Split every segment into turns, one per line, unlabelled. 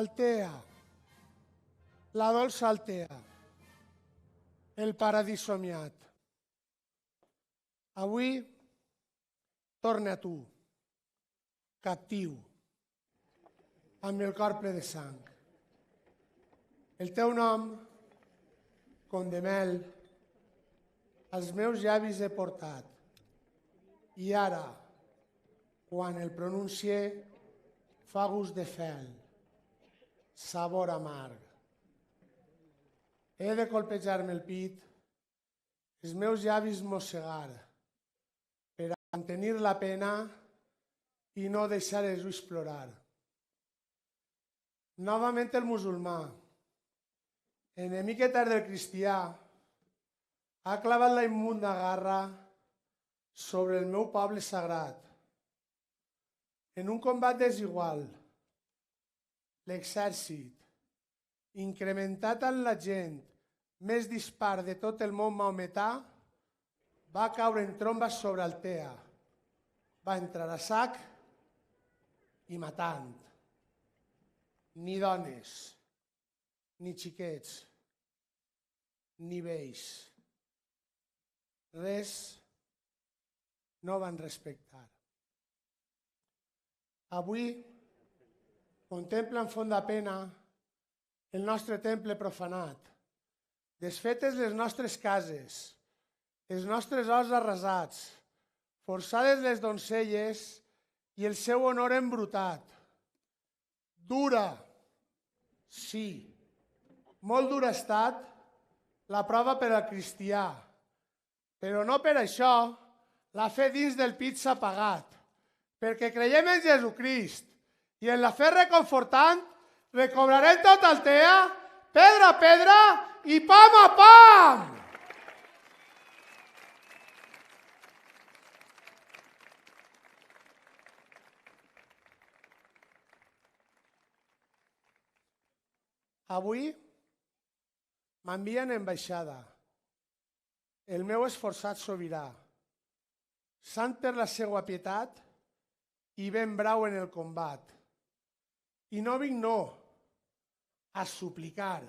Altea, la dolça Altea, el paradís somiat. Avui torna a tu, captiu, amb el cor ple de sang. El teu nom, com de mel, als meus llavis he portat. I ara, quan el pronuncie, fa gust de fel, sabor amarg. He de colpejar-me el pit, els meus llavis mossegar, per a mantenir la pena i no deixar els ulls plorar. Novament el musulmà, enemic etern del cristià, ha clavat la immunda garra sobre el meu poble sagrat. En un combat desigual, l'exèrcit, incrementat en la gent més dispar de tot el món maometà, va caure en trombes sobre Altea, va entrar a sac i matant. Ni dones, ni xiquets, ni vells. Res no van respectar. Avui contempla amb fonda pena el nostre temple profanat, desfetes les nostres cases, els nostres horts arrasats, forçades les doncelles i el seu honor embrutat. Dura, sí, molt dura ha estat la prova per al cristià, però no per això la fe dins del pit s'ha apagat, perquè creiem en Jesucrist i en la fe reconfortant recobrarem tot Altea, pedra a pedra i pam a pam! Avui m'envien embaixada, el meu esforçat sobirà, sant per la seua pietat i ben brau en el combat. I no vinc a suplicar,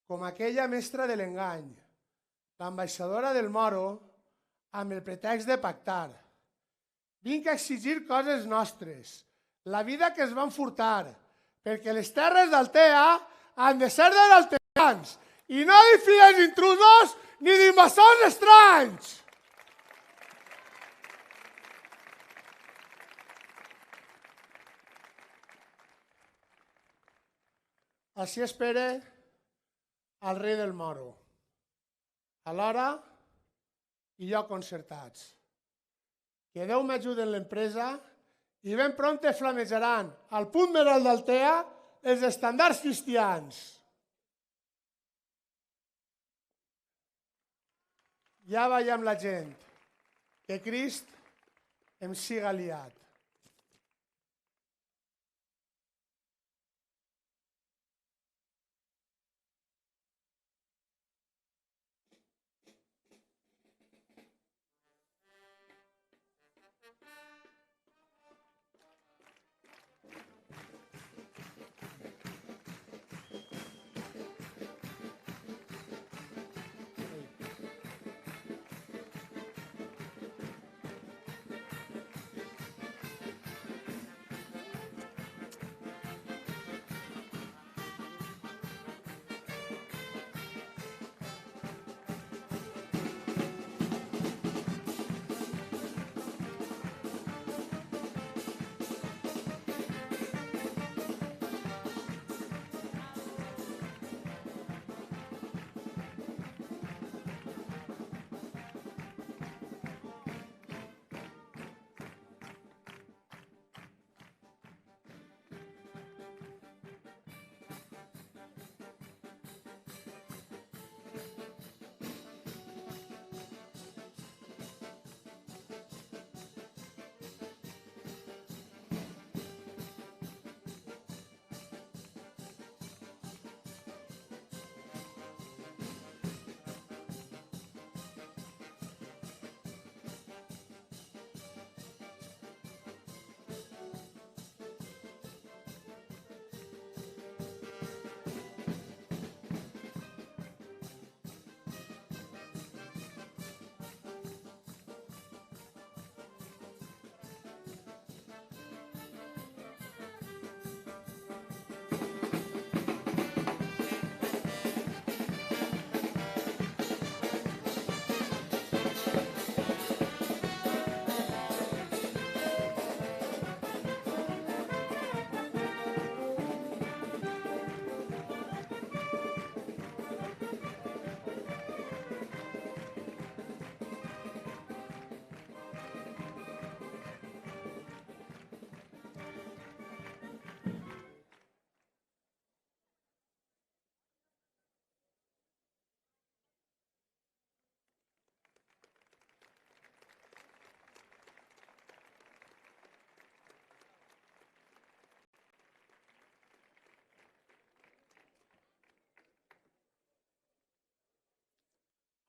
com aquella mestra de l'engany, l'ambaixadora del moro, amb el pretext de pactar. Vinc a exigir coses nostres, la vida que es van furtar, perquè les terres d'Altea han de ser dels alteans i no d'infidels intrusos ni d'invasors estranys. Així espere el rei del moro, a l'hora i lloc concertats. Que Déu m'ajudi en l'empresa i ben prompte flamejaran al punt meral d'Altea els estandards cristians. Ja veiem la gent, que Crist em siga aliat.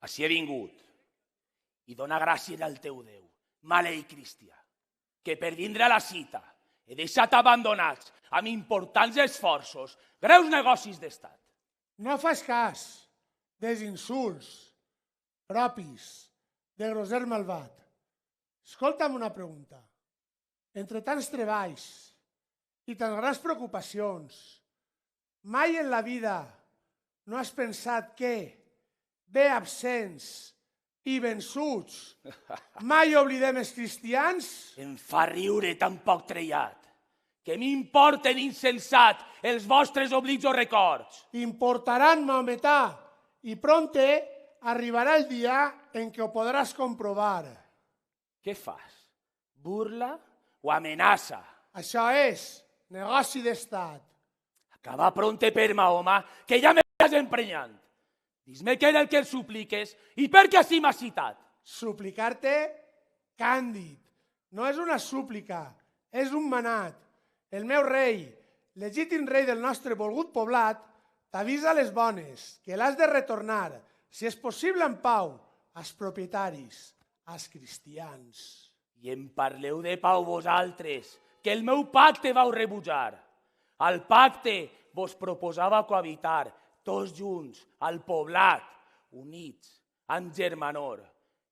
Així he vingut. I dona gràcies al teu Déu, maleït cristià, que per vindre a la cita he deixat abandonats amb importants esforços, greus negocis d'estat.
No fas cas dels insults propis de groser malvat. Escolta'm una pregunta. Entre tants treballs i tants grans preocupacions, mai en la vida no has pensat que, bé absents i vençuts, mai oblidem els cristians?
Em fa riure tan poc trellat, que m'importen insensat els vostres oblits o records.
Importaran maometà i prompte arribarà el dia en què ho podràs comprovar.
Què fas? Burla o amenaça?
Això és negoci d'estat.
Acaba prompte per Mahoma, que ja m'estàs emprenyant. Dis-me què era el que el supliques i per què així m'has citat.
Suplicar-te, Càndid, no és una súplica, és un manat. El meu rei, legítim rei del nostre volgut poblat, t'avisa les bones, que l'has de retornar, si és possible en pau, als propietaris, als cristians.
I em parleu de pau vosaltres, que el meu pacte vau rebutjar. Al pacte vos proposava cohabitar, tots junts, al poblat, units, amb germanor,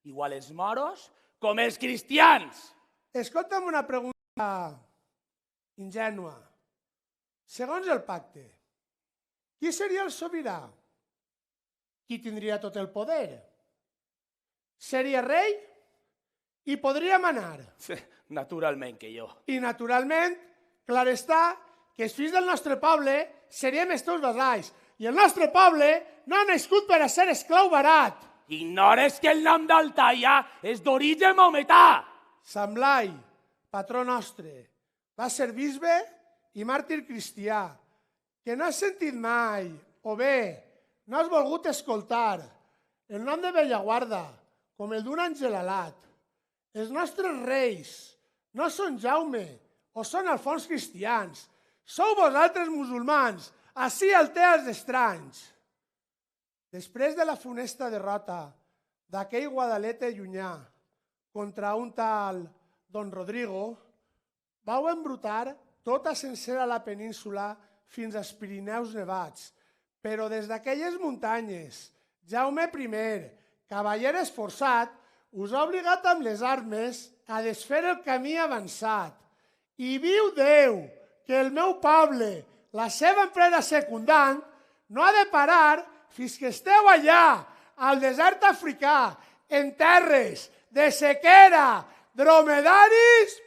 igual els moros com els cristians.
Escolta'm una pregunta ingènua. Segons el pacte, qui seria el sobirà? Qui tindria tot el poder? Seria rei i podria manar.
Naturalment que jo.
I naturalment, clar està, que els fills del nostre poble seríem els teus vassalls. I el nostre poble no ha nascut per a ser esclau barat.
Ignores que el nom d'Altaia és d'origen maometà.
Sant Blai, patró nostre, va ser bisbe i màrtir cristià, que no has sentit mai, o bé, no has volgut escoltar, el nom de Bellaguarda, com el d'un àngel alat. Els nostres reis no són Jaume o són Alfons cristians, sou vosaltres musulmans, ací altees d'estranys. Després de la funesta derrota d'aquell Guadalete llunyà contra un tal Don Rodrigo, vau embrutar tota sencera la península fins als Pirineus nevats, però des d'aquelles muntanyes, Jaume I, cavaller esforçat, us ha obligat amb les armes a desfer el camí avançat. I viu Déu que el meu poble, la seva empresa secundant, no ha de parar fins que esteu allà, al desert africà, en terres de sequera, dromedaris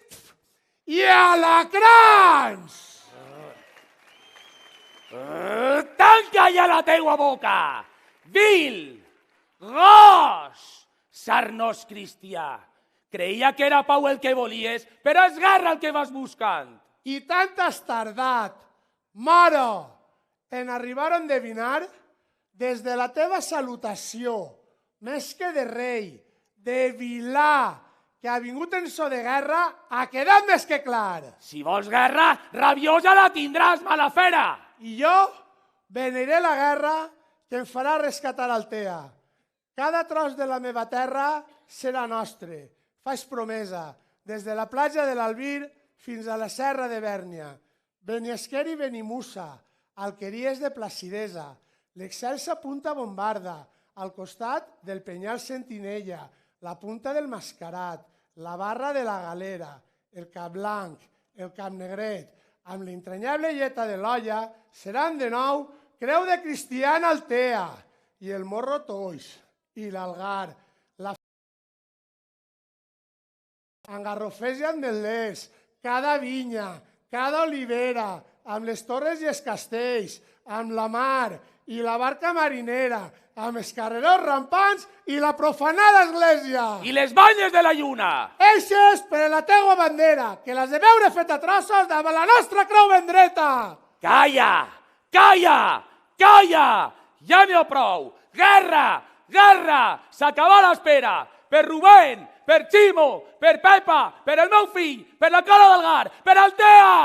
i alacrans.
Tanca ja la teua boca! Vil! Gos! Sarnós cristià! Creia que era pau el que volies, però és guerra el que vas buscant.
I tant has tardat, moro, en arribar a endevinar des de la teva salutació, més que de rei, de vilà, que ha vingut en so de guerra, ha quedat més que clar.
Si vols guerra, rabiosa la tindràs, malafera!
I jo beneiré la guerra que em farà rescatar Altea. Cada tros de la meva terra serà nostre. Faig promesa, des de la platja de l'Albir fins a la serra de Bèrnia. Beniesquer i Benimussa, alqueries de Placidesa, l'excelsa punta Bombarda, al costat del Penyal Sentinella, la punta del Mascarat, la barra de la Galera, el Cap Blanc, el Cap Negret, amb l'entranyable lleta de l'Olla, seran de nou Creu de Cristiana Altea, i el Morro Toix, i l'Algar, la Engarrofers i Ametllers, cada vinya, cada olivera, amb les torres i els castells, amb la mar i la barca marinera, amb els carrerons rampants i la profanada església.
I les banyes de la lluna.
Eixes per a la teua bandera, que les de veure fet a trossos davant la nostra creu ben dreta.
Calla, calla, calla, ja n'hi ha prou. Guerra, guerra, s'acaba l'espera. Per Rubén, per Ximo, per Pepa, per el meu fill, per la Cola del Gar, per Altea!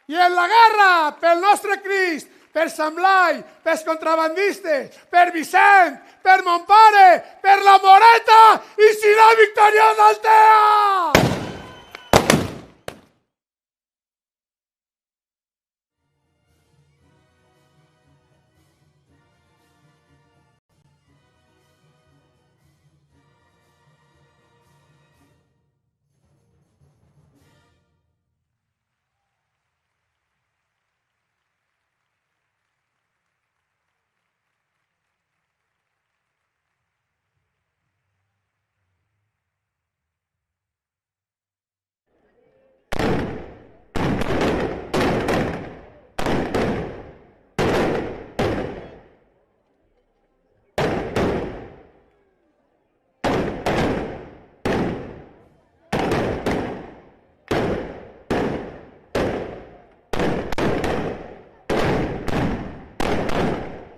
I en la guerra, pel nostre Crist, per Sant Blai, pels contrabandistes, per Vicent, per mon pare, per la Moreta i si no, victoriosa Altea!